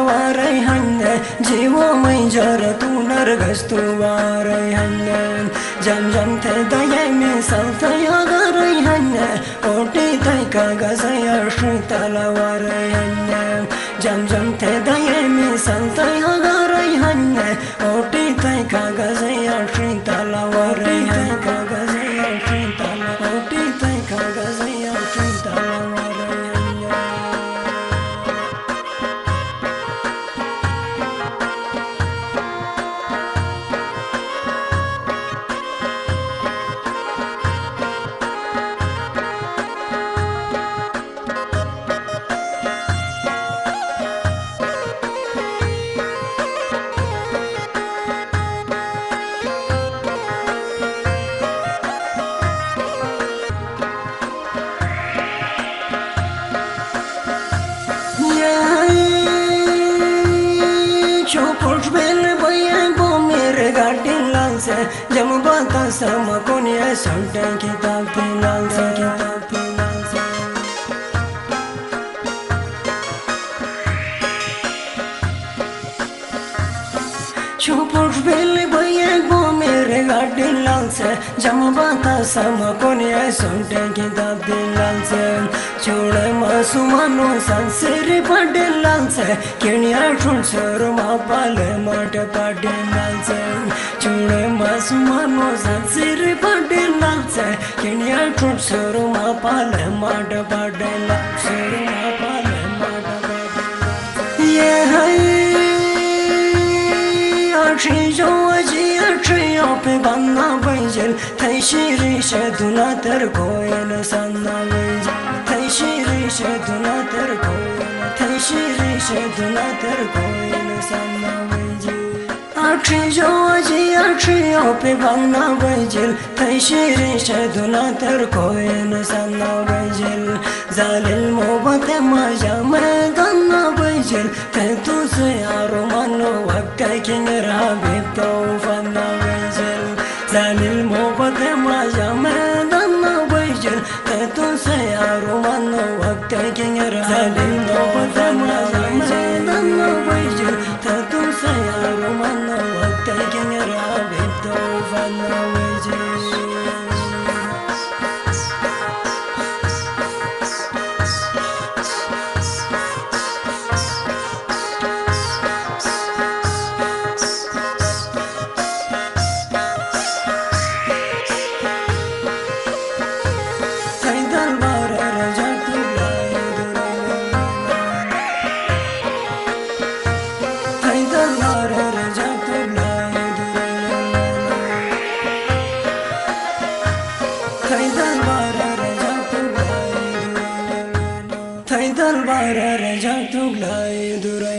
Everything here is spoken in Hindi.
warai hanne jiwo mai jara tunar gastu warai hanne jam jam te daye mi salta yagarai hanne oti tai kaga saya shritala warai hanne jam jam te daye mi salta yagarai hanne oti tai kaga saya shritala warai hanne kaga saya shritala oti tai kaga saya shritala warai hanne जम बाता सम कोनिया संटे किताब लाल से किताब लाल से चुपुर बेल भये गो मेरे गाड़ी लाल से जम बाता सम कोनिया संटे किताब लाल से चूड़े मासुमानो संसेरी पड़े लाल से किनिया ठुनसर मापाले माटे पड़े लाल से चूड़े मासुमानो संसेरी पड़े लाल से किनिया ठुनसर मापाले माटे पड़े लाल से मापाले माटे पड़े ये है आशी जो अजी आशी पे बन्ना बैजल थई शिरी से दुना तर कोयल सन्ना बैजल थई शिरी से दुना तर कोयल थई शिरी से दुना तर कोयल सन्ना बैजल आशी जो अजी आशी पे बन्ना बैजल थई शिरी से दुना तर कोयल सन्ना बैजल जालिल मोहब्बत मजा में गन्ना बैजल ते तुझे यारो मनो वक्त किंग राबे तो फन्ना बैजल जालिल मोहब्बत मजा में गन्ना बैजल ते तुझे यारो मनो वक्त किंग राबे तो फन्ना बैजल गन्ना बैजल ते तुझे यारो मनो वक्त किंग राबे तो फन्ना Baijal Thai dal bara raja tu glai durai